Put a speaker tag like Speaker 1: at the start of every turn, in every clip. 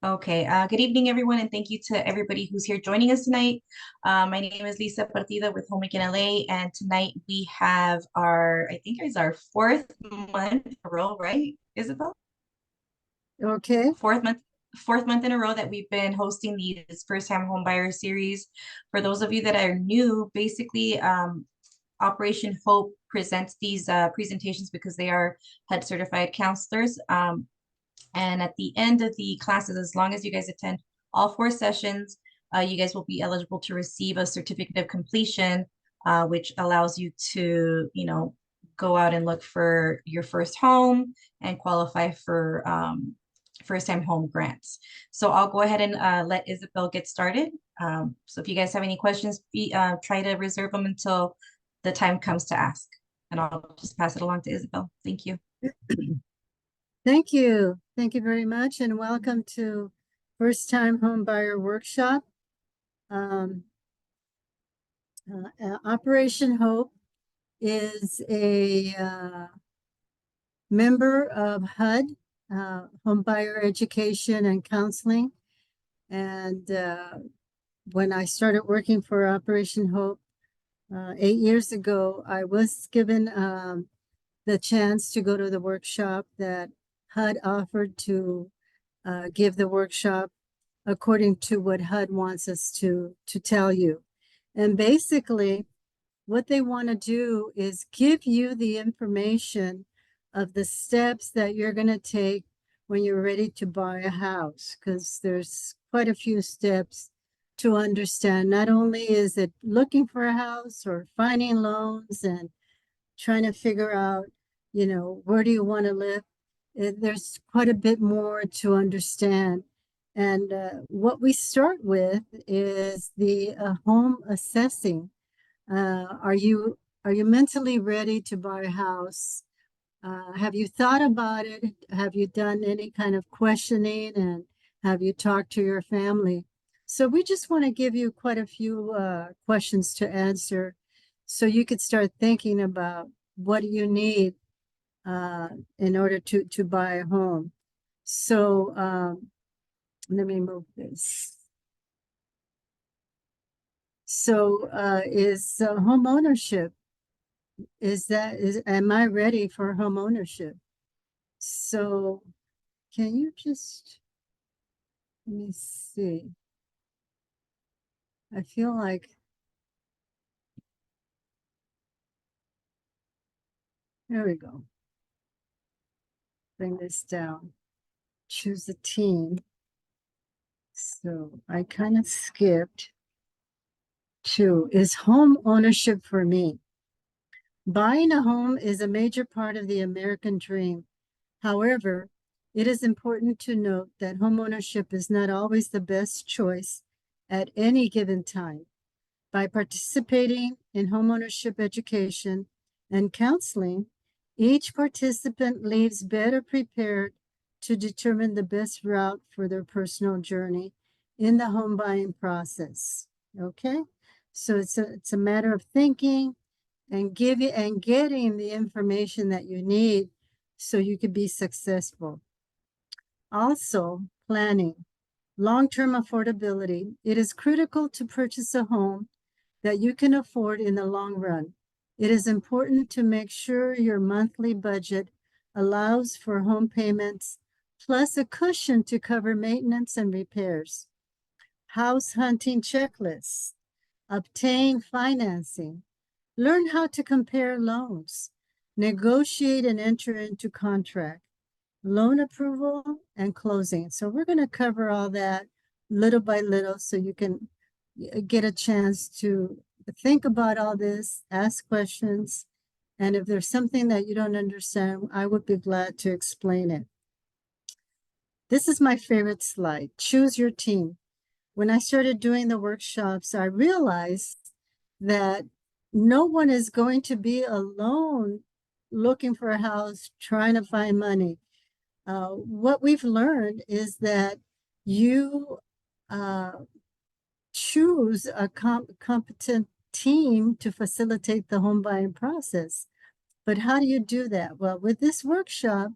Speaker 1: Okay, good evening, everyone, and thank you to everybody who's here joining us tonight. My name is Lisa Partida with Home in LA, and tonight we have I think it's our fourth month in a row, right, Isabel?
Speaker 2: Okay.
Speaker 1: Fourth month, fourth month in a row that we've been hosting these first-time home buyer series. For those of you that are new, basically, Operation Hope presents these presentations because they are HUD certified counselors. And at the end of the classes, as long as you guys attend all four sessions, you guys will be eligible to receive a certificate of completion, which allows you to, go out and look for your first home and qualify for first-time home grants. So I'll go ahead and let Isabel get started. So if you guys have any questions, try to reserve them until the time comes to ask. And I'll just pass it along to Isabel. Thank you.
Speaker 2: Thank you. Thank you very much, and welcome to First Time Home Buyer Workshop. Operation Hope is a member of HUD, Home Buyer Education and Counseling. And when I started working for Operation Hope 8 years ago, I was given the chance to go to the workshop that HUD offered to give the workshop according to what HUD wants us to tell you. And basically, what they want to do is give you the information of the steps that you're going to take when you're ready to buy a house, because there's quite a few steps to understand. Not only is it looking for a house or finding loans and trying to figure out, where do you want to live? There's quite a bit more to understand. And what we start with is the home assessing. Are you mentally ready to buy a house? Have you thought about it? Have you done any kind of questioning, and have you talked to your family? So we just want to give you quite a few questions to answer so you could start thinking about what you need in order to buy a home. So let me move this. So is home ownership, am I ready for home ownership? So can you just, let me see. I feel like, there we go. Bring this down. Choose a team. So I kind of skipped to, is home ownership for me? Buying a home is a major part of the American dream. However, it is important to note that homeownership is not always the best choice at any given time. By participating in homeownership education and counseling, each participant leaves better prepared to determine the best route for their personal journey in the home buying process. Okay, so it's a matter of thinking and getting the information that you need so you could be successful. Also, planning. Long-term affordability. It is critical to purchase a home that you can afford in the long run. It is important to make sure your monthly budget allows for home payments plus a cushion to cover maintenance and repairs. House hunting checklists. Obtain financing. Learn how to compare loans. Negotiate and enter into contract. Loan approval and closing. So we're going to cover all that little by little so you can get a chance to think about all this, ask questions, and if there's something that you don't understand, I would be glad to explain it. This is my favorite slide. Choose your team. When I started doing the workshops, I realized that no one is going to be alone looking for a house, trying to find money. What we've learned is that you choose a competent team to facilitate the home buying process. But how do you do that? Well, with this workshop,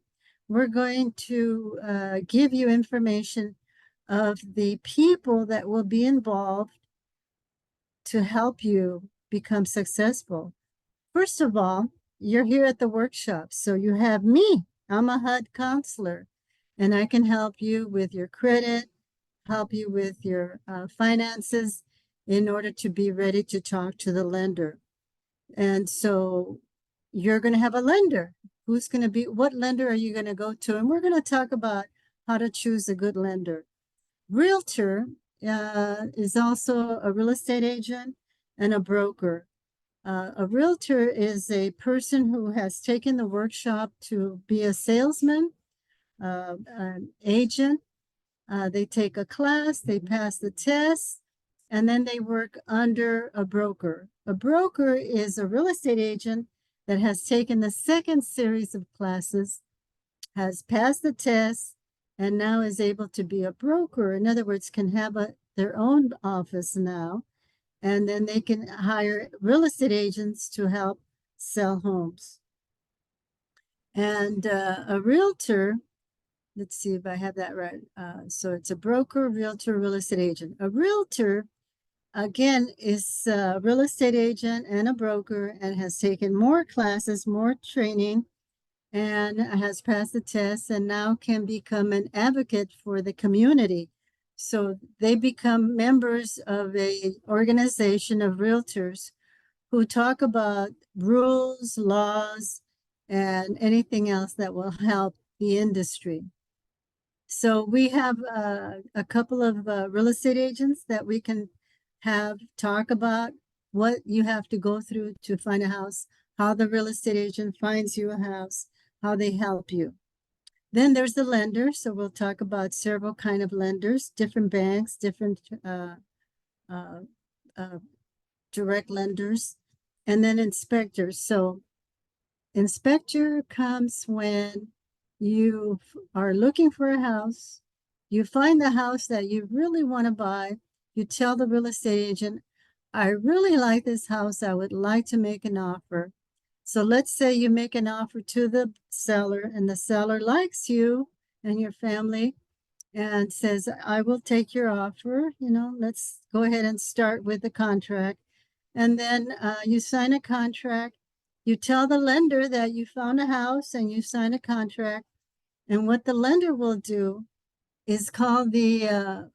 Speaker 2: we're going to give you information of the people that will be involved to help you become successful. First of all, you're here at the workshop, so you have me. I'm a HUD counselor, and I can help you with your credit, help you with your finances in order to be ready to talk to the lender. And so you're going to have a lender. Who's going to be, what lender are you going to go to? And we're going to talk about how to choose a good lender. Realtor is also a real estate agent and a broker. A realtor is a person who has taken the workshop to be a salesman, an agent. They take a class, they pass the test, and then they work under a broker. A broker is a real estate agent that has taken the second series of classes, has passed the test, and now is able to be a broker. In other words, can have their own office now, and then they can hire real estate agents to help sell homes. And a realtor, let's see if I have that right. So it's a broker, realtor, real estate agent. A realtor, again, is a real estate agent and a broker and has taken more classes, more training, and has passed the test and now can become an advocate for the community. So they become members of a organization of realtors who talk about rules, laws, and anything else that will help the industry. So we have a couple of real estate agents that we can have talk about what you have to go through to find a house, how the real estate agent finds you a house, how they help you. Then there's the lender. So we'll talk about several kind of lenders, different banks, different uh, uh, direct lenders, and then inspectors. So inspector comes when you are looking for a house, you find the house that you really want to buy, you tell the real estate agent, I really like this house, I would like to make an offer. So let's say you make an offer to the seller and the seller likes you and your family and says, I will take your offer. Let's go ahead and start with the contract. And then you sign a contract. You tell the lender that you found a house and you sign a contract. And what the lender will do is call the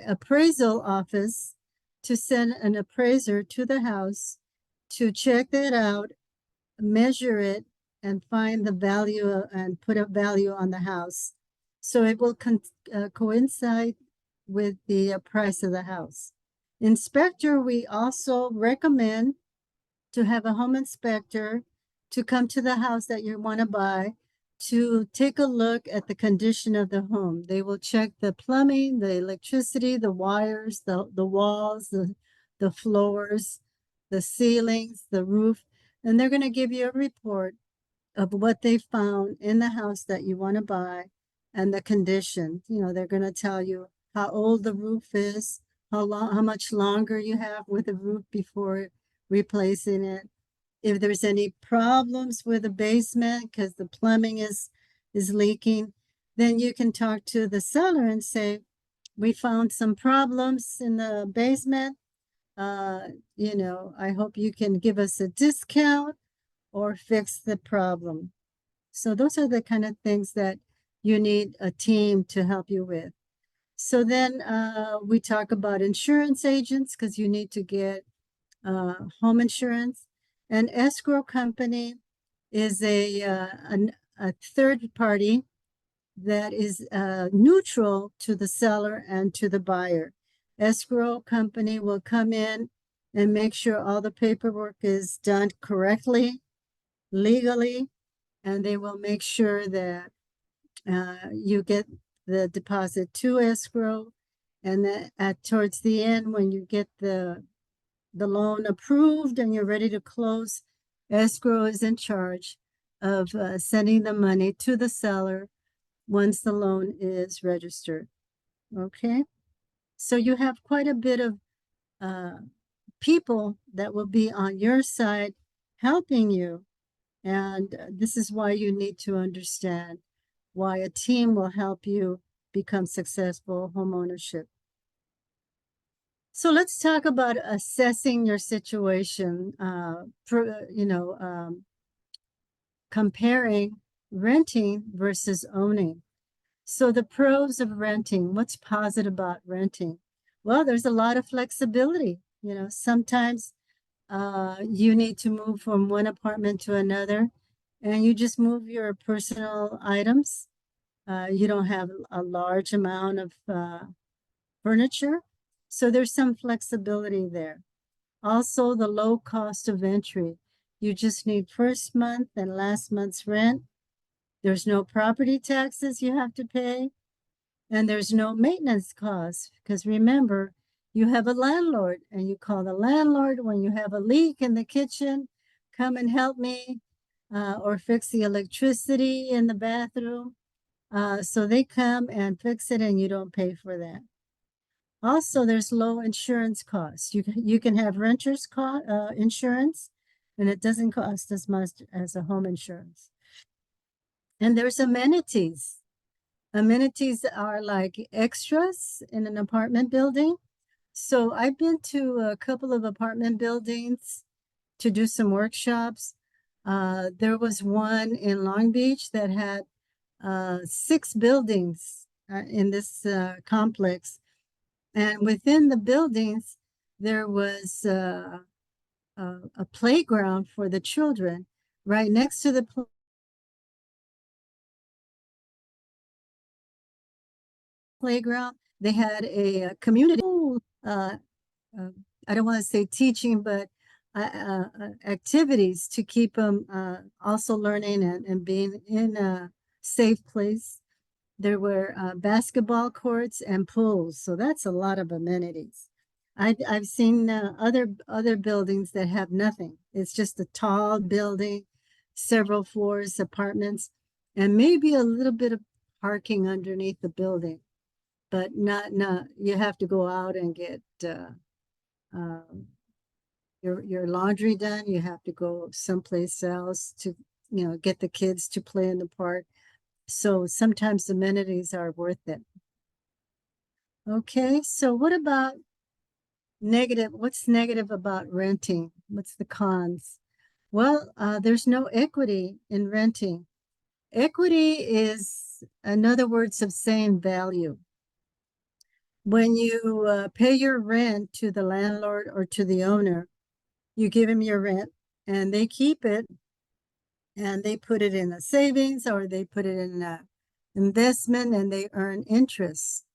Speaker 2: appraisal office to send an appraiser to the house to check that out, measure it, and find the value and put a value on the house. So it will coincide with the price of the house. Inspector, we also recommend to have a home inspector to come to the house that you want to buy to take a look at the condition of the home. They will check the plumbing, the electricity, the wires, the walls, the floors, the ceilings, the roof, and they're going to give you a report of what they found in the house that you want to buy and the condition. They're going to tell you how old the roof is, how much longer you have with the roof before replacing it. If there's any problems with the basement because the plumbing is leaking, then you can talk to the seller and say, we found some problems in the basement. I hope you can give us a discount or fix the problem. So those are the kind of things that you need a team to help you with. So then we talk about insurance agents because you need to get home insurance. An escrow company is a third party that is neutral to the seller and to the buyer. Escrow company will come in and make sure all the paperwork is done correctly, legally, and they will make sure that you get the deposit to escrow, and that towards the end, when you get the loan approved and you're ready to close, escrow is in charge of sending the money to the seller once the loan is registered. Okay, so you have quite a bit of people that will be on your side helping you. And this is why you need to understand why a team will help you become successful homeownership. So let's talk about assessing your situation, comparing renting versus owning. So the pros of renting, what's positive about renting? Well, there's a lot of flexibility. Sometimes you need to move from one apartment to another, and you just move your personal items. You don't have a large amount of furniture, so there's some flexibility there. Also, the low cost of entry. You just need first month and last month's rent. There's no property taxes you have to pay, and there's no maintenance costs because remember, you have a landlord and you call the landlord when you have a leak in the kitchen, come and help me, or fix the electricity in the bathroom. So they come and fix it and you don't pay for that. Also, there's low insurance costs. You can have renter's insurance, and it doesn't cost as much as a home insurance. And there's amenities. Amenities are like extras in an apartment building. So I've been to a couple of apartment buildings to do some workshops. There was one in Long Beach that had 6 buildings in this complex. And within the buildings, there was a playground for the children. Right next to the playground, they had a community, uh, I don't want to say teaching, but activities to keep them also learning and being in a safe place. There were basketball courts and pools, so that's a lot of amenities. I've seen other buildings that have nothing. It's just a tall building, several floors, apartments, and maybe a little bit of parking underneath the building, but not you have to go out and get your laundry done. You have to go someplace else to get the kids to play in the park. So sometimes amenities are worth it. Okay, so what about negative? What's negative about renting? What's the cons? Well, there's no equity in renting. Equity is another words of saying value. When you pay your rent to the landlord or to the owner, you give him your rent and they keep it and they put it in a savings or they put it in an investment and they earn interest.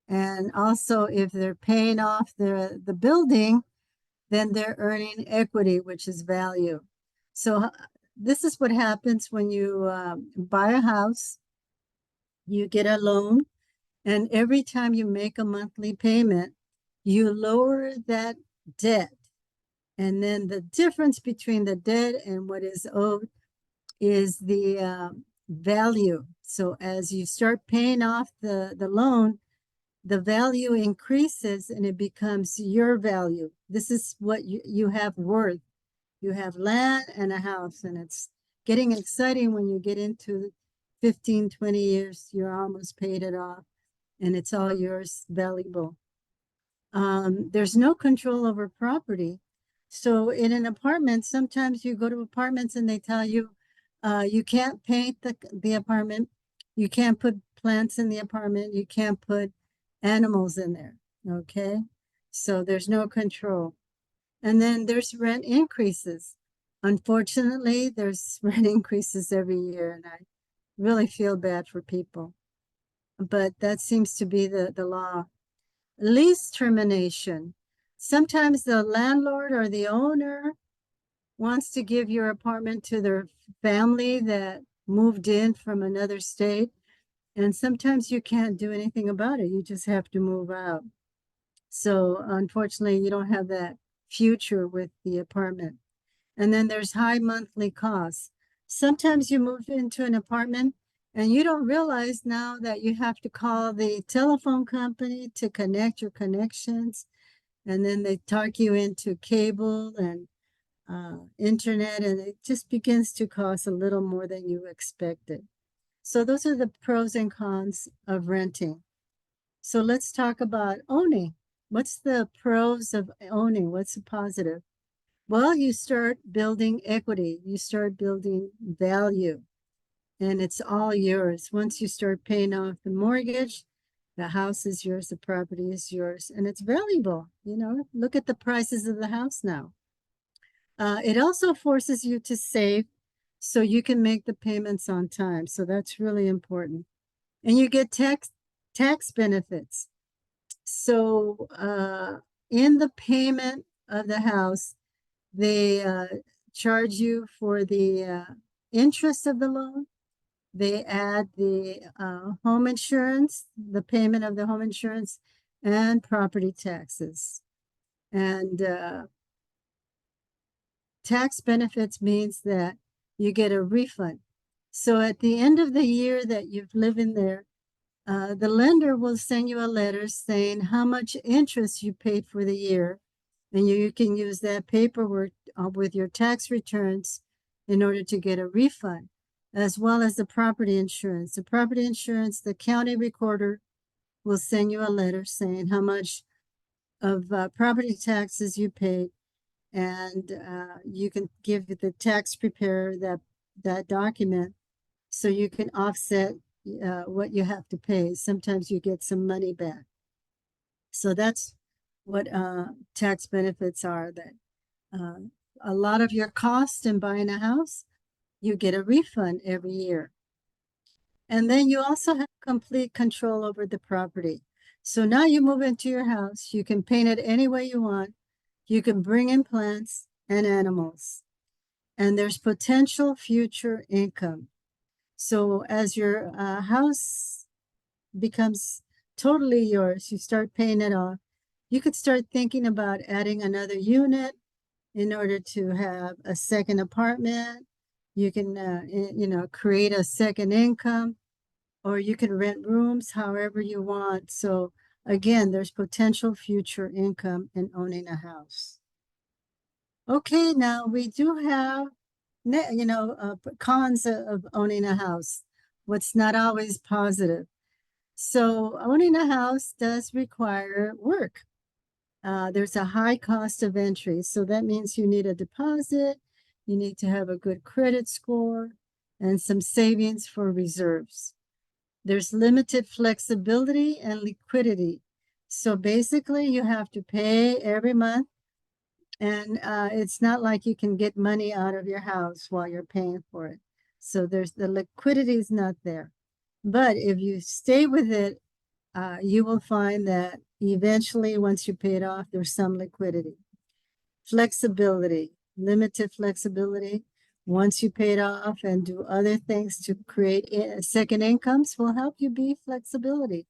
Speaker 2: And also, if they're paying off the building, then they're earning equity, which is value. So this is what happens when you buy a house, you get a loan, and every time you make a monthly payment, you lower that debt. And then the difference between the debt and what is owed is the value. So as you start paying off the loan, the value increases and it becomes your value. This is what you have worth. You have land and a house, and it's getting exciting when you get into 15, 20 years, you're almost paid it off and it's all yours, valuable. There's no control over property. So in an apartment, sometimes you go to apartments and they tell you, you can't paint the apartment. You can't put plants in the apartment. You can't put animals in there. Okay. So there's no control. And then there's rent increases. Unfortunately, there's rent increases every year, and I really feel bad for people. But that seems to be the law. Lease termination. Sometimes the landlord or the owner wants to give your apartment to their family that moved in from another state. And sometimes you can't do anything about it. You just have to move out. So unfortunately, you don't have that future with the apartment. And then there's high monthly costs. Sometimes you move into an apartment and you don't realize now that you have to call the telephone company to connect your connections. And then they talk you into cable and internet, and it just begins to cost a little more than you expected. So those are the pros and cons of renting. So let's talk about owning. What's the pros of owning? What's the positive? Well, you start building equity, you start building value, and it's all yours. Once you start paying off the mortgage, the house is yours, the property is yours, and it's valuable. You know, look at the prices of the house now. It also forces you to save so you can make the payments on time. So that's really important. And you get tax benefits. So in the payment of the house, they charge you for the interest of the loan. They add the home insurance, the payment of the home insurance, and property taxes. And tax benefits means that you get a refund. So at the end of the year that you've lived in there, the lender will send you a letter saying how much interest you paid for the year. And you can use that paperwork with your tax returns in order to get a refund, as well as the property insurance. The property insurance, the county recorder will send you a letter saying how much of property taxes you paid, and you can give the tax preparer that document so you can offset what you have to pay. Sometimes you get some money back. So that's what tax benefits are, that a lot of your cost in buying a house, you get a refund every year. And then you also have complete control over the property. So now you move into your house, you can paint it any way you want. You can bring in plants and animals, and there's potential future income. So as your house becomes totally yours, you start paying it off, you could start thinking about adding another unit in order to have a second apartment. You can, create a second income, or you can rent rooms however you want. So again, there's potential future income in owning a house. Okay, now we do have, cons of owning a house. What's not always positive. So owning a house does require work. There's a high cost of entry. So that means you need a deposit, you need to have a good credit score, and some savings for reserves. There's limited flexibility and liquidity. So basically, you have to pay every month, and it's not like you can get money out of your house while you're paying for it. So there's the liquidity is not there. But if you stay with it, you will find that eventually, once you pay it off, there's some liquidity. Flexibility, limited flexibility. Once you pay it off and do other things to create second incomes will help you be flexibility.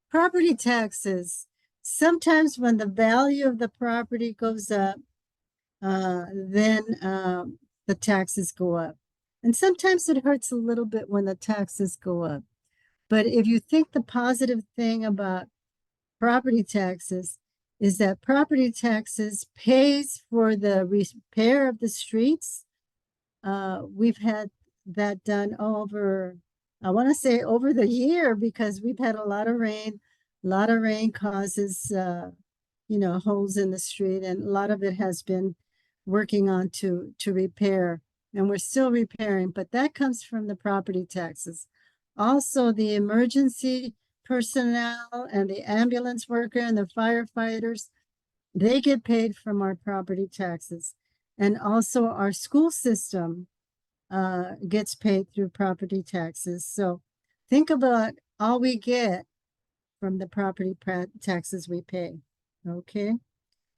Speaker 2: Property taxes. Sometimes when the value of the property goes up, then the taxes go up. And sometimes it hurts a little bit when the taxes go up. But if you think the positive thing about property taxes is that property taxes pays for the repair of the streets. We've had that done over, I want to say over the year, because we've had a lot of rain. A lot of rain causes, holes in the street, and a lot of it has been working on to repair, and we're still repairing, but that comes from the property taxes. Also, the emergency personnel and the ambulance worker and the firefighters, they get paid from our property taxes. And also our school system gets paid through property taxes. So think about all we get from the property taxes we pay. Okay.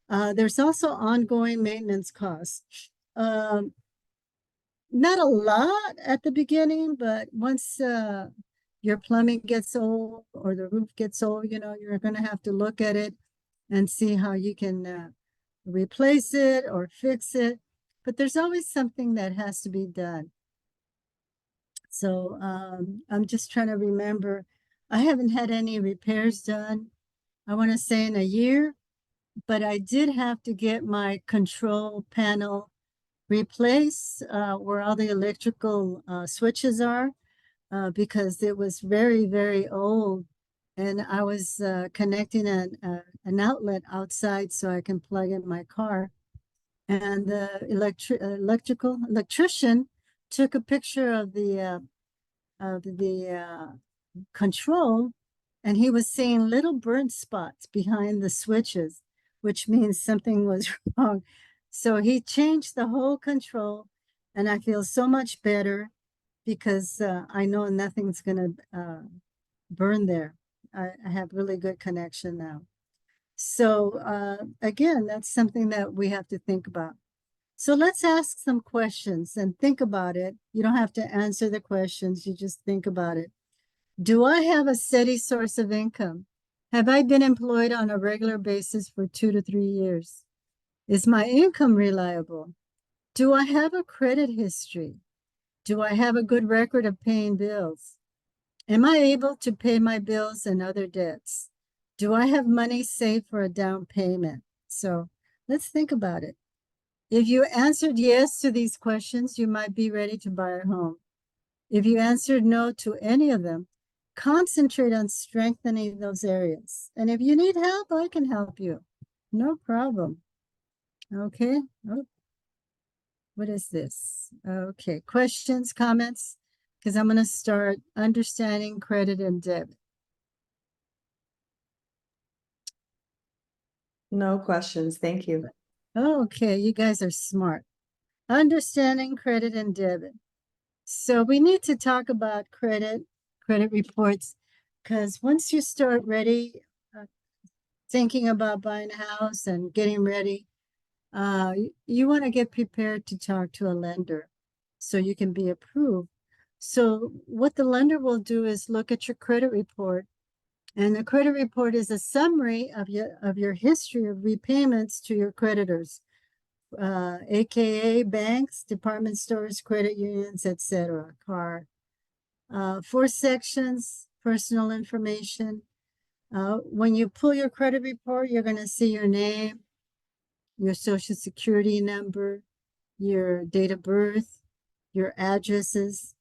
Speaker 2: There's also ongoing maintenance costs. Not a lot at the beginning, but once your plumbing gets old or the roof gets old, you're going to have to look at it and see how you can replace it or fix it. But there's always something that has to be done. So I'm just trying to remember. I haven't had any repairs done, I want to say, in a year, but I did have to get my control panel replaced where all the electrical switches are. because it was very, very old. And I was connecting an outlet outside so I can plug in my car. And the electrician took a picture of the control, and he was seeing little burnt spots behind the switches, which means something was wrong. So he changed the whole control, and I feel so much better because I know nothing's going to burn there. I have really good connection now. So again, that's something that we have to think about. So let's ask some questions and think about it. You don't have to answer the questions, you just think about it. Do I have a steady source of income? Have I been employed on a regular basis for 2 to 3 years? Is my income reliable? Do I have a credit history? Do I have a good record of paying bills? Am I able to pay my bills and other debts? Do I have money saved for a down payment? So let's think about it. If you answered yes to these questions, you might be ready to buy a home. If you answered no to any of them, concentrate on strengthening those areas. And if you need help, I can help you. No problem. Okay. Oh, what is this? Okay. Questions, comments? Because I'm going to start understanding credit and debit.
Speaker 3: No questions. Thank you.
Speaker 2: Okay. You guys are smart. Understanding credit and debit. So we need to talk about credit reports, because once you start ready, thinking about buying a house and getting ready, you want to get prepared to talk to a lender so you can be approved. So what the lender will do is look at your credit report, and the credit report is a summary of your history of repayments to your creditors, aka banks, department stores, credit unions, etc. Car. 4 sections, personal information. When you pull your credit report, you're going to see your name, your social security number, your date of birth, your addresses.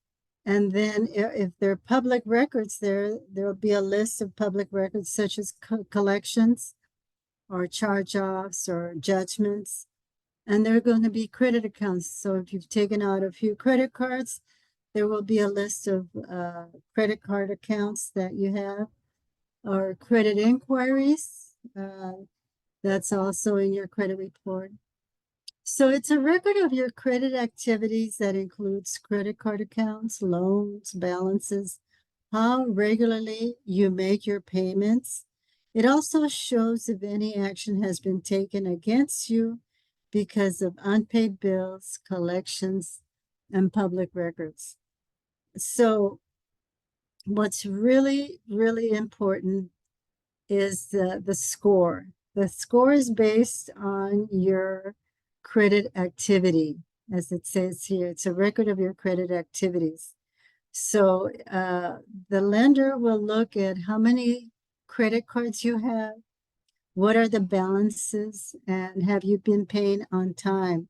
Speaker 2: And then if there are public records there will be a list of public records such as collections or charge-offs or judgments. And there are going to be credit accounts. So if you've taken out a few credit cards, there will be a list of credit card accounts that you have, or credit inquiries. That's also in your credit report. So it's a record of your credit activities that includes credit card accounts, loans, balances, how regularly you make your payments. It also shows if any action has been taken against you because of unpaid bills, collections, and public records. So what's really, really important is the score. The score is based on your credit activity. As it says here, it's a record of your credit activities. So the lender will look at how many credit cards you have, what are the balances, and have you been paying on time.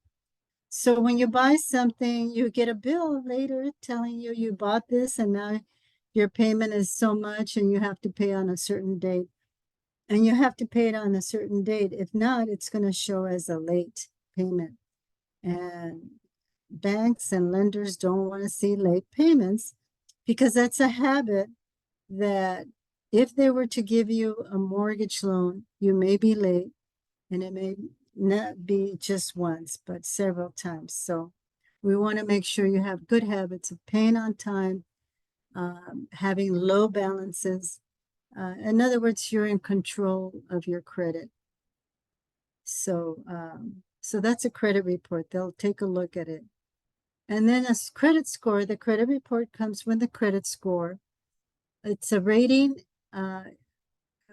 Speaker 2: So when you buy something, you get a bill later telling you you bought this and now your payment is so much and you have to pay on a certain date. And you have to pay it on a certain date. If not, it's going to show as a late payment. And banks and lenders don't want to see late payments because that's a habit that if they were to give you a mortgage loan, you may be late, and it may not be just once, but several times. So we want to make sure you have good habits of paying on time, having low balances. In other words, you're in control of your credit. So, so that's a credit report. They'll take a look at it. And then a credit score, the credit report comes with the credit score. It's a rating.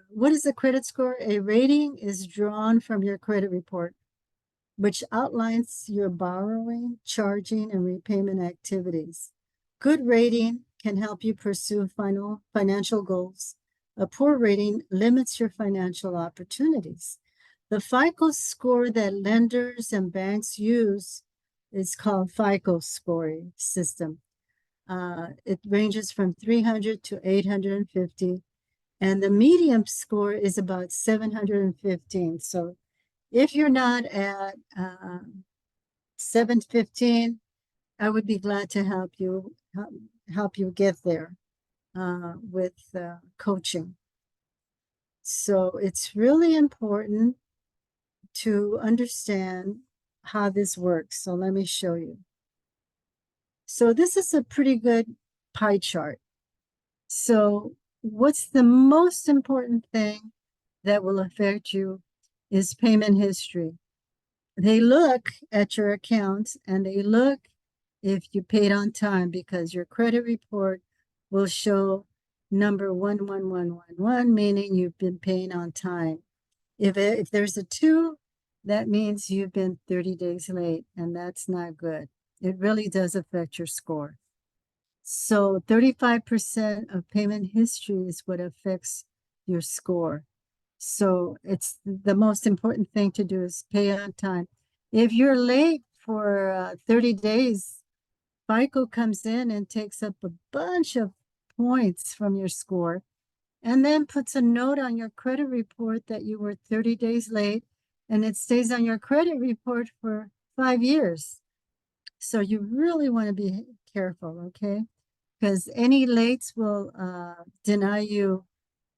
Speaker 2: What is a credit score? A rating is drawn from your credit report, which outlines your borrowing, charging, and repayment activities. Good rating can help you pursue financial goals. A poor rating limits your financial opportunities. The FICO score that lenders and banks use is called FICO scoring system. It ranges from 300 to 850. And the medium score is about 715. So if you're not at 715, I would be glad to help you get there with coaching. So it's really important to understand how this works. So let me show you. So this is a pretty good pie chart. So what's the most important thing that will affect you is payment history. They look at your accounts and they look if you paid on time, because your credit report will show number 11111, meaning you've been paying on time. If there's a 2, that means you've been 30 days late, and that's not good. It really does affect your score. So 35% of payment history is what affects your score. So it's the most important thing to do is pay on time. If you're late for 30 days, FICO comes in and takes up a bunch of points from your score and then puts a note on your credit report that you were 30 days late, and it stays on your credit report for 5 years. So you really want to be careful, okay? Because any lates will deny you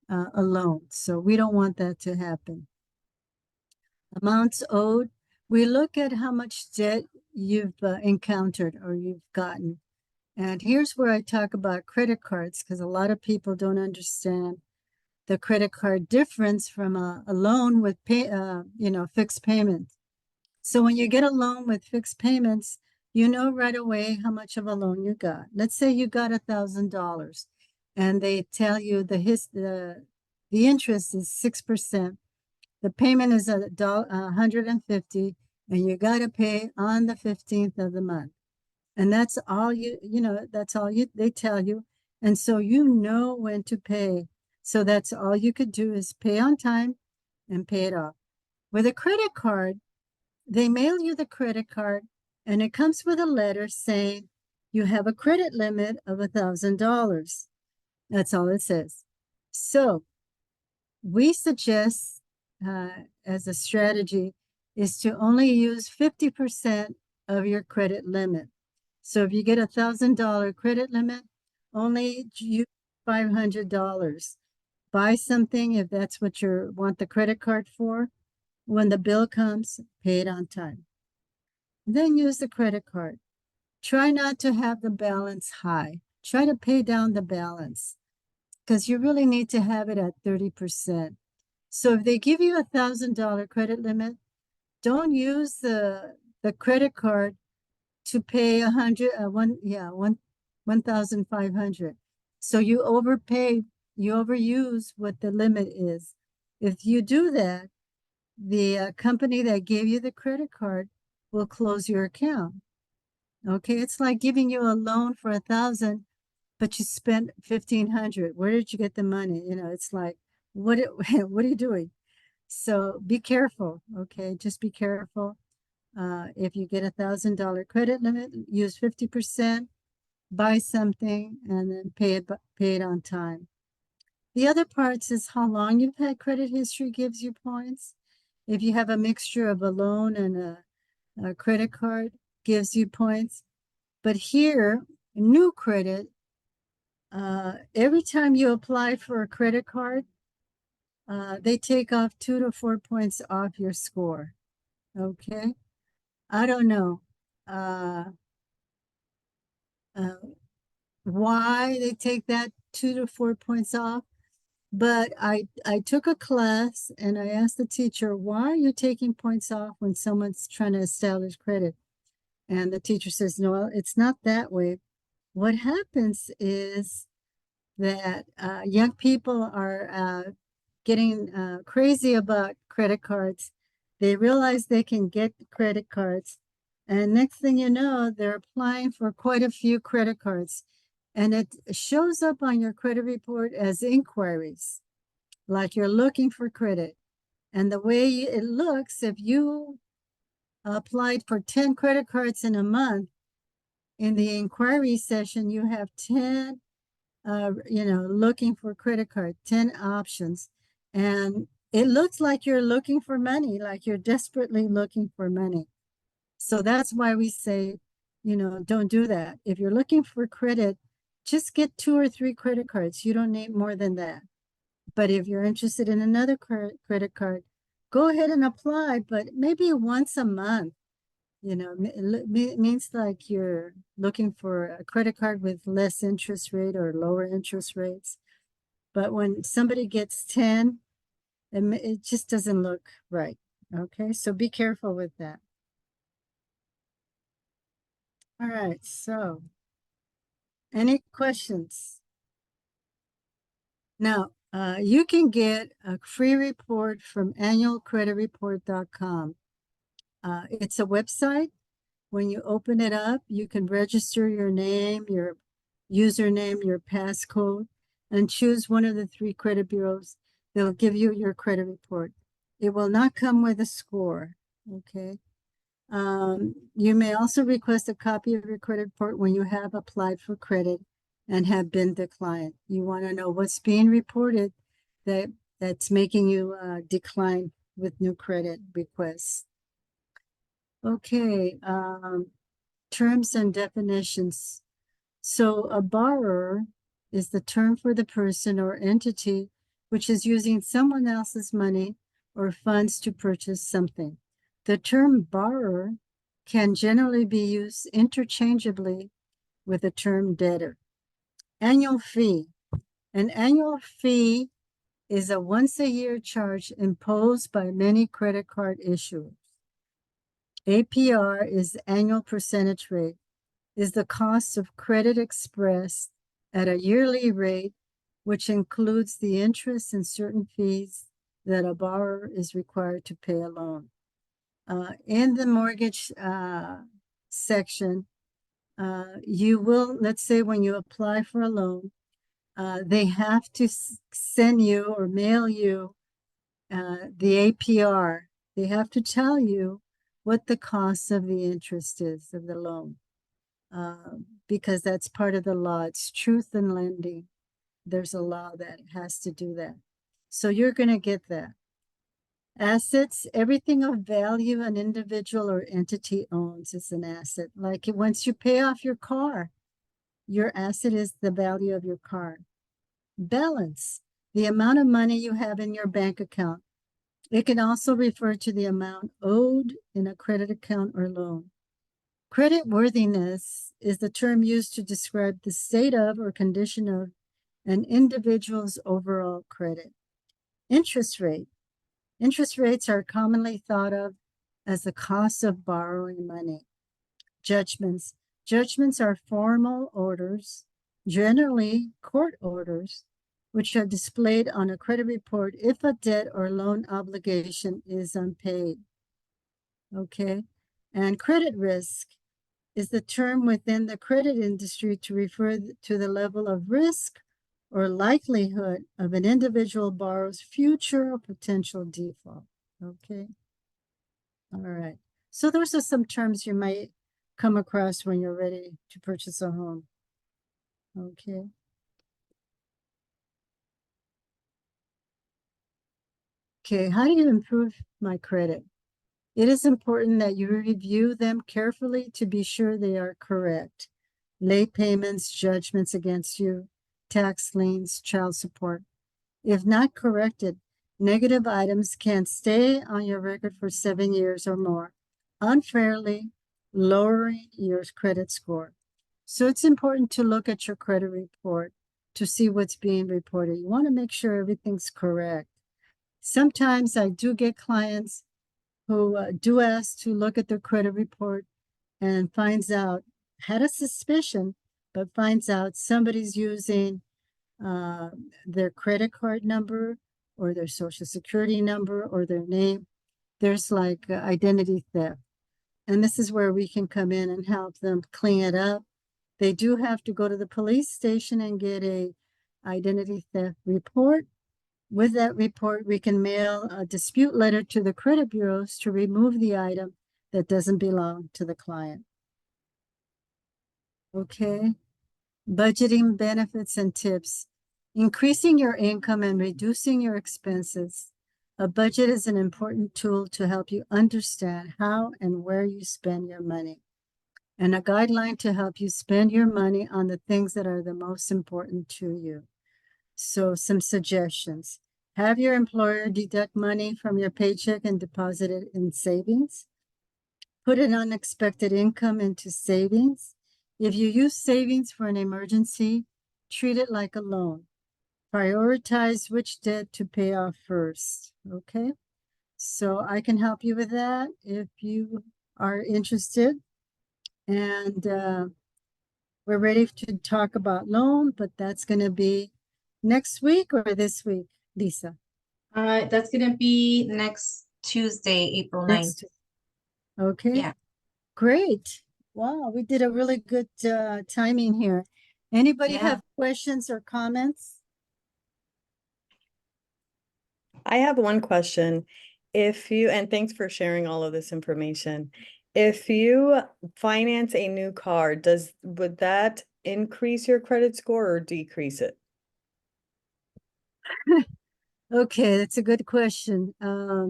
Speaker 2: a loan. So we don't want that to happen. Amounts owed, we look at how much debt you've encountered or you've gotten. And here's where I talk about credit cards, because a lot of people don't understand the credit card difference from a loan with fixed payments. So when you get a loan with fixed payments, you know right away how much of a loan you got. Let's say you got $1,000 and they tell you the interest is 6%. The payment is $150, and you got to pay on the 15th of the month. And that's all they tell you. And so you know when to pay. So that's all you could do is pay on time and pay it off. With a credit card, they mail you the credit card and it comes with a letter saying you have a credit limit of $1,000. That's all it says. So we suggest as a strategy is to only use 50% of your credit limit. So if you get $1,000 credit limit, only use $500. Buy something if that's what you want the credit card for. When the bill comes, pay it on time. Then use the credit card. Try not to have the balance high. Try to pay down the balance because you really need to have it at 30%. So if they give you $1,000 credit limit, don't use the credit card to pay 1,500. So you overpay, you overuse what the limit is. If you do that, the company that gave you the credit card will close your account. Okay, it's like giving you a loan for 1,000, but you spent 1,500. Where did you get the money? It's like, what are you doing? So be careful. Okay, just be careful. If you get $1,000 credit limit, use 50%, buy something, and then pay it on time. The other parts is how long you've had credit history gives you points. If you have a mixture of a loan and a credit card, gives you points. But here, new credit, every time you apply for a credit card, they take off 2 to 4 points off your score. Okay. I don't know why they take that 2 to 4 points off, but I took a class and I asked the teacher, why are you taking points off when someone's trying to establish credit? And the teacher says, no, it's not that way. What happens is that young people are getting crazy about credit cards. They realize they can get credit cards. And next thing you know, they're applying for quite a few credit cards. And it shows up on your credit report as inquiries, like you're looking for credit. And the way it looks, if you applied for 10 credit cards in a month, In the inquiry session, you have 10, looking for credit card, 10 options. And it looks like you're looking for money, like you're desperately looking for money. So that's why we say, don't do that. If you're looking for credit, just get 2 or 3 credit cards. You don't need more than that. But if you're interested in another credit card, go ahead and apply, but maybe once a month. It means like you're looking for a credit card with less interest rate or lower interest rates. But when somebody gets 10, it just doesn't look right. Okay, so be careful with that. All right, so any questions? Now, you can get a free report from annualcreditreport.com. It's a website. When you open it up, you can register your name, your username, your passcode, and choose one of the 3 credit bureaus. They'll give you your credit report. It will not come with a score, okay? You may also request a copy of your credit report when you have applied for credit and have been declined. You want to know what's being reported that's making you decline with new credit requests. Okay, terms and definitions. So a borrower is the term for the person or entity which is using someone else's money or funds to purchase something. The term borrower can generally be used interchangeably with the term debtor. Annual fee. An annual fee is a once-a-year charge imposed by many credit card issuers. APR is annual percentage rate, is the cost of credit expressed at a yearly rate, which includes the interest and certain fees that a borrower is required to pay a loan. In the mortgage section, you will, let's say when you apply for a loan, they have to send you or mail you the APR. They have to tell you what the cost of the interest is of the loan, because that's part of the law. It's truth in lending. There's a law that has to do that. So you're going to get that. Assets, everything of value an individual or entity owns is an asset. Like once you pay off your car, your asset is the value of your car. Balance, the amount of money you have in your bank account. It can also refer to the amount owed in a credit account or loan. Credit worthiness is the term used to describe the state of or condition of an individual's overall credit. Interest rate. Interest rates are commonly thought of as the cost of borrowing money. Judgments. Judgments are formal orders, generally court orders, which are displayed on a credit report if a debt or loan obligation is unpaid. Okay, and credit risk is the term within the credit industry to refer to the level of risk or likelihood of an individual borrower's future or potential default. Okay, all right. So those are some terms you might come across when you're ready to purchase a home. Okay. Okay, how do you improve my credit? It is important that you review them carefully to be sure they are correct. Late payments, judgments against you, tax liens, child support. If not corrected, negative items can stay on your record for 7 years or more, unfairly lowering your credit score. So it's important to look at your credit report to see what's being reported. You want to make sure everything's correct. Sometimes I do get clients who do ask to look at their credit report and finds out, had a suspicion, but finds out somebody's using their credit card number or their social security number or their name. There's like identity theft. And this is where we can come in and help them clean it up. They do have to go to the police station and get a identity theft report. With that report, we can mail a dispute letter to the credit bureaus to remove the item that doesn't belong to the client. Okay. Budgeting benefits and tips. Increasing your income and reducing your expenses. A budget is an important tool to help you understand how and where you spend your money, and a guideline to help you spend your money on the things that are the most important to you. So, some suggestions. Have your employer deduct money from your paycheck and deposit it in savings. Put an unexpected income into savings. If you use savings for an emergency, treat it like a loan. Prioritize which debt to pay off first. Okay. So I can help you with that if you are interested. And we're ready to talk about loan, but that's going to be next week or this week, Lisa?
Speaker 1: That's gonna be next Tuesday, April 9th.
Speaker 2: Next. Okay.
Speaker 1: Yeah.
Speaker 2: Great. Wow, we did a really good timing here. Anybody
Speaker 1: Yeah.
Speaker 2: have questions or comments?
Speaker 3: I have one question. And thanks for sharing all of this information. If you finance a new car, would that increase your credit score or decrease it?
Speaker 2: Okay, that's a good question. Uh,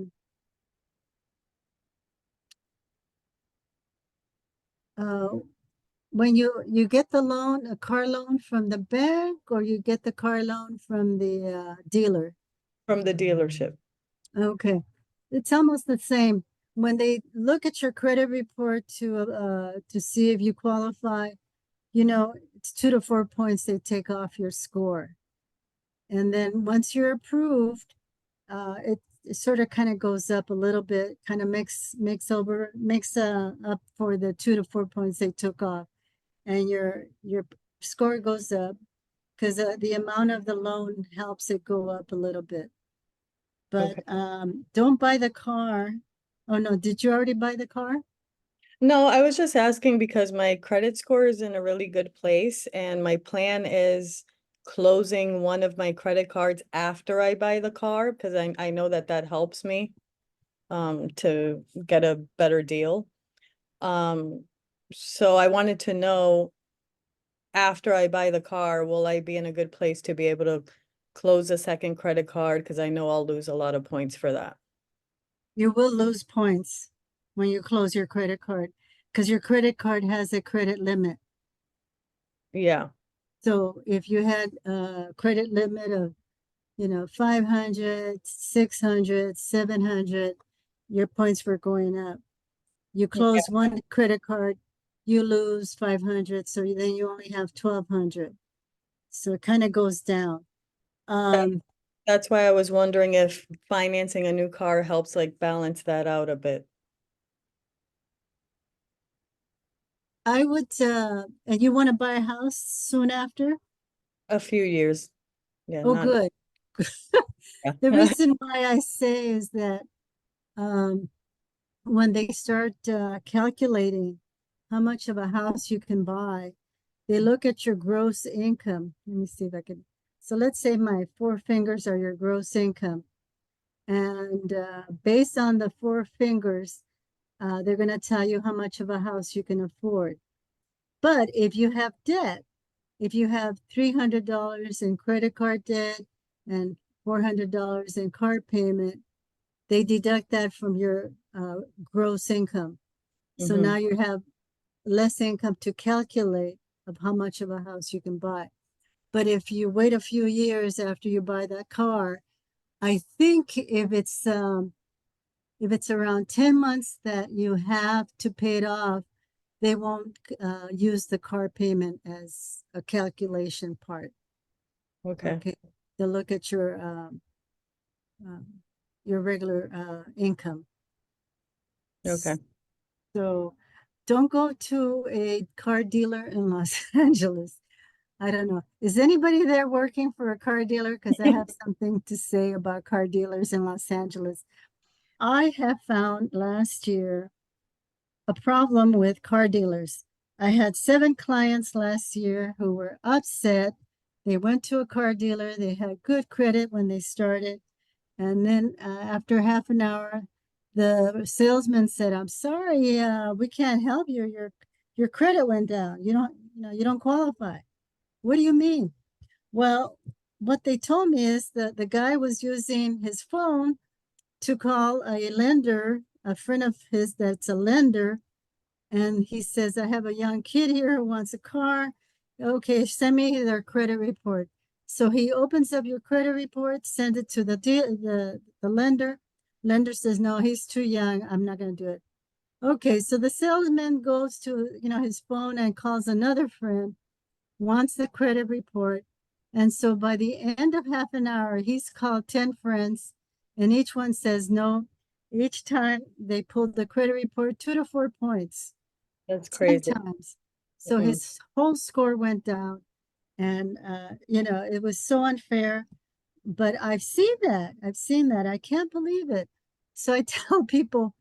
Speaker 2: when you get the loan, a car loan from the bank, or you get the car loan from the dealer?
Speaker 3: From the dealership.
Speaker 2: Okay, it's almost the same. When they look at your credit report to see if you qualify, it's 2 to 4 points they take off your score. And then once you're approved, it sort of kind of goes up a little bit, kind of makes up for the 2 to 4 points they took off, and your score goes up because the amount of the loan helps it go up a little bit. But
Speaker 3: Okay.
Speaker 2: don't buy the car. Oh no, did you already buy the car?
Speaker 3: No, I was just asking because my credit score is in a really good place and my plan is closing one of my credit cards after I buy the car because I know that helps me to get a better deal. So I wanted to know, after I buy the car, will I be in a good place to be able to close a second credit card? Because I know I'll lose a lot of points for that.
Speaker 2: You will lose points when you close your credit card because your credit card has a credit limit.
Speaker 3: Yeah.
Speaker 2: So if you had a credit limit of 500, 600, 700, your points were going up. You close one credit card, you lose 500, so then you only have 1,200. So it kind of goes down.
Speaker 3: That's why I was wondering if financing a new car helps like balance that out a bit.
Speaker 2: I would, and you want to buy a house soon after?
Speaker 3: A few years. Yeah,
Speaker 2: Oh,
Speaker 3: not.
Speaker 2: good. The reason why I say is that when they start calculating how much of a house you can buy, they look at your gross income. Let me see if I can. So let's say my four fingers are your gross income. And based on the four fingers, they're going to tell you how much of a house you can afford. But if you have debt, if you have $300 in credit card debt and $400 in car payment, they deduct that from your gross income. So now you have less income to calculate of how much of a house you can buy. But if you wait a few years after you buy that car, I think if it's around 10 months that you have to pay it off, they won't use the car payment as a calculation part.
Speaker 3: Okay.
Speaker 2: They'll look at your regular income.
Speaker 3: Okay.
Speaker 2: So don't go to a car dealer in Los Angeles. I don't know. Is anybody there working for a car dealer? Because I have something to say about car dealers in Los Angeles. I have found last year a problem with car dealers. I had 7 clients last year who were upset. They went to a car dealer. They had good credit when they started. And then after half an hour, the salesman said, "I'm sorry, we can't help you. Your credit went down. you don't qualify. What do you mean? Well, what they told me is that the guy was using his phone to call a lender, a friend of his that's a lender. And he says, I have a young kid here who wants a car. Okay, send me their credit report. So he opens up your credit report, sends it to the lender. Lender says, no, he's too young. I'm not going to do it. Okay, so the salesman goes to, his phone and calls another friend, wants the credit report. And so by the end of half an hour, he's called 10 friends, and each one says no. Each time they pulled the credit report 2 to 4 points,
Speaker 3: That's
Speaker 2: 10
Speaker 3: crazy.
Speaker 2: times. So
Speaker 3: Mhm.
Speaker 2: his whole score went down. And, it was so unfair. But I've seen that. I've seen that. I can't believe it. So I tell people,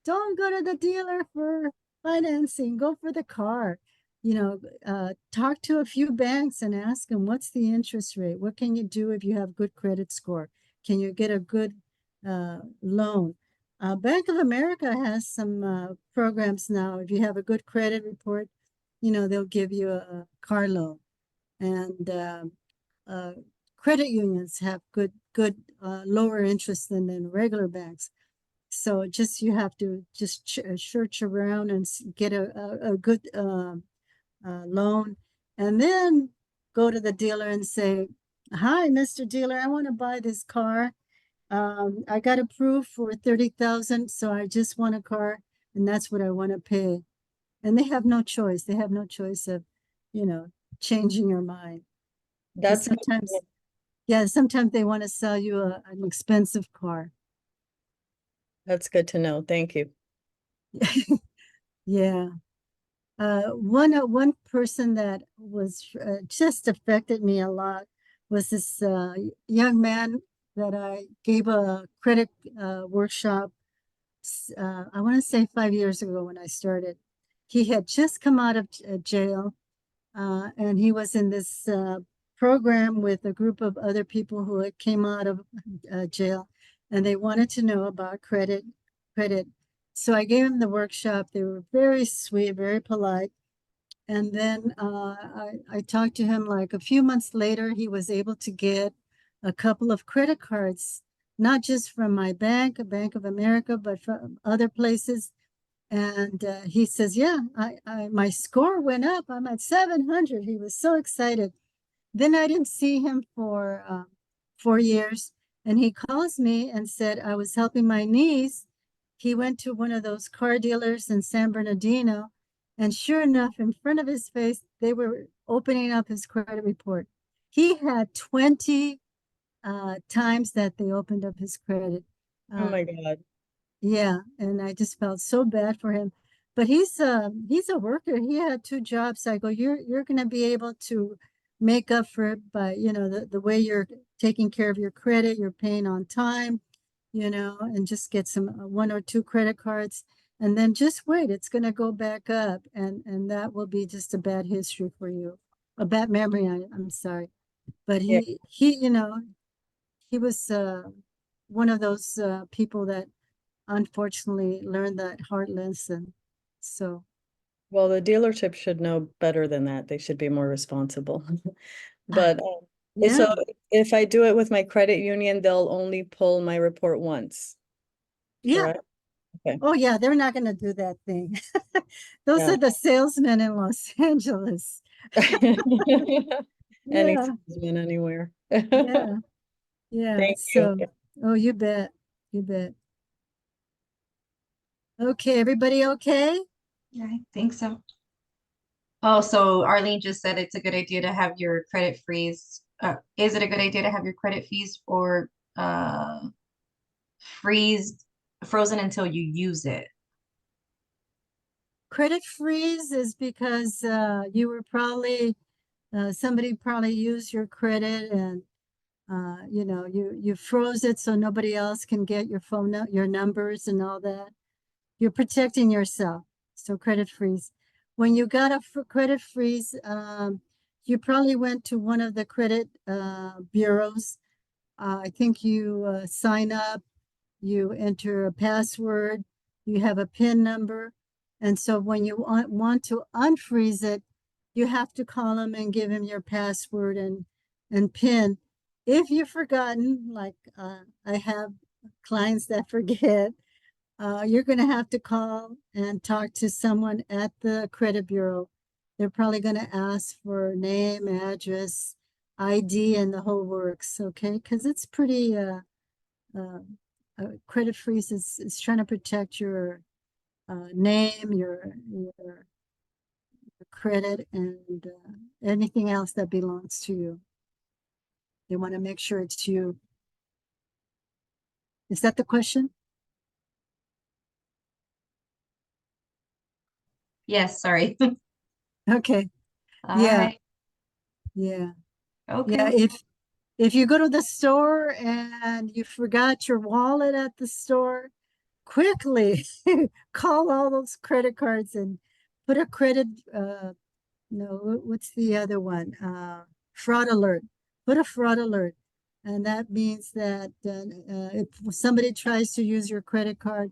Speaker 2: don't go to the dealer for financing. Go for the car. Talk to a few banks and ask them, what's the interest rate? What can you do if you have good credit score? Can you get a good loan? Bank of America has some programs now. If you have a good credit report, they'll give you a car loan. And uh, credit unions have good lower interest than regular banks. So you have to just search around and get a good loan, and then go to the dealer and say, "Hi, Mr. Dealer, I want to buy this car. I got approved for 30,000, so I just want a car, and that's what I want to pay." And they have no choice. They have no choice of, you know, changing your mind. Because
Speaker 3: That's good.
Speaker 2: sometimes they want to sell you an expensive car.
Speaker 3: That's good to know. Thank you.
Speaker 2: Yeah. One person that was just affected me a lot was this young man that I gave a credit workshop. I want to say 5 years ago when I started. He had just come out of jail, and he was in this program with a group of other people who had came out of jail, and they wanted to know about credit. So I gave him the workshop. They were very sweet, very polite. And then I talked to him like a few months later. He was able to get a couple of credit cards, not just from my bank, Bank of America, but from other places. And he says, "Yeah, my score went up. I'm at 700." He was so excited. Then I didn't see him for 4 years. And he calls me and said, I was helping my niece. He went to one of those car dealers in San Bernardino. And sure enough, in front of his face, they were opening up his credit report. He had 20 times that they opened up his credit.
Speaker 3: Oh
Speaker 2: Uh,
Speaker 3: my God.
Speaker 2: yeah, and I just felt so bad for him. But he's a worker. He had 2 jobs. I go, you're gonna be able to make up for it by, the way you're taking care of your credit, you're paying on time, and just get some 1 or 2 credit cards. And then just wait, it's gonna go back up, and that will be just a bad history for you. A bad memory, I'm sorry. But
Speaker 3: Yeah.
Speaker 2: he was one of those people that unfortunately learned that hard lesson. So,
Speaker 3: Well, the dealership should know better than that. They should be more responsible.
Speaker 2: uh,
Speaker 3: But
Speaker 2: yeah,
Speaker 3: so if I do it with my credit union, they'll only pull my report once,
Speaker 2: yeah.
Speaker 3: correct? Okay.
Speaker 2: Oh, yeah, they're not going to do that thing. Those
Speaker 3: Yeah.
Speaker 2: are the salesmen in Los Angeles.
Speaker 3: Any
Speaker 2: Yeah,
Speaker 3: salesman anywhere. Thank
Speaker 2: yeah, yeah.
Speaker 3: you.
Speaker 2: So, oh, you bet. You bet. Okay, everybody okay?
Speaker 1: Yeah, I think so. Oh, so Arlene just said it's a good idea to have your credit freeze. Is it a good idea to have your credit fees or freeze frozen until you use it?
Speaker 2: Credit freeze is because you were probably, somebody probably used your credit, and you froze it so nobody else can get your your numbers and all that. You're protecting yourself. So credit freeze. When you got a credit freeze, you probably went to one of the credit bureaus. I think you sign up, you enter a password, you have a PIN number. And so when you want to unfreeze it, you have to call them and give them your password and PIN. If you've forgotten, like I have clients that forget, you're going to have to call and talk to someone at the credit bureau. They're probably going to ask for name, address, ID, and the whole works, okay? Because it's pretty, credit freeze is trying to protect your name, your credit, and anything else that belongs to you. They want to make sure it's you. Is that the question?
Speaker 1: Yes, sorry.
Speaker 2: Okay.
Speaker 1: All
Speaker 2: Yeah.
Speaker 1: right.
Speaker 2: Yeah. Yeah.
Speaker 1: Okay.
Speaker 2: If you go to the store and you forgot your wallet at the store, quickly call all those credit cards and put a credit, no, what's the other one? Fraud alert. Put a fraud alert. And that means that if somebody tries to use your credit card,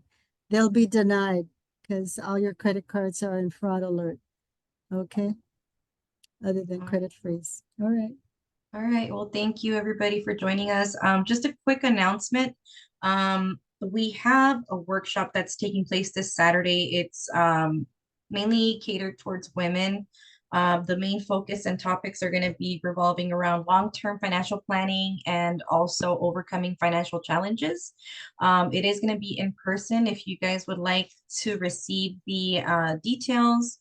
Speaker 2: they'll be denied because all your credit cards are in fraud alert. Okay. Other than credit freeze. All right.
Speaker 1: All right. Well, thank you everybody for joining us. Just a quick announcement. We have a workshop that's taking place this Saturday. It's mainly catered towards women. The main focus and topics are going to be revolving around long-term financial planning and also overcoming financial challenges. It is going to be in person. If you guys would like to receive the details,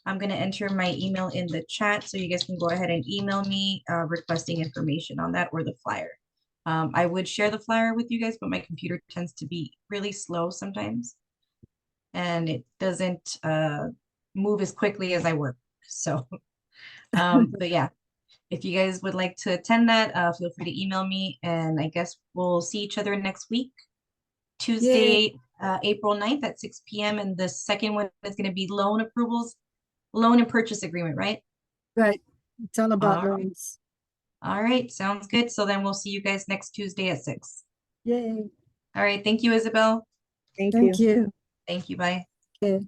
Speaker 1: I'm going to enter my email in the chat so you guys can go ahead and email me requesting information on that or the flyer. I would share the flyer with you guys, but my computer tends to be really slow sometimes and it doesn't move as quickly as I work. So, but yeah, if you guys would like to attend that, feel free to email me and I guess we'll see each other next week,
Speaker 2: Yay.
Speaker 1: Tuesday, April 9th at 6 p.m. And the second one is going to be loan approvals, loan and purchase agreement, right?
Speaker 2: Right. It's all about
Speaker 1: All right.
Speaker 2: loans.
Speaker 1: All right. Sounds good. So then we'll see you guys next Tuesday at 6.
Speaker 2: Yay.
Speaker 1: All right. Thank you, Isabel.
Speaker 3: Thank
Speaker 2: Thank
Speaker 3: you.
Speaker 2: you.
Speaker 1: Thank you. Bye.
Speaker 2: Okay.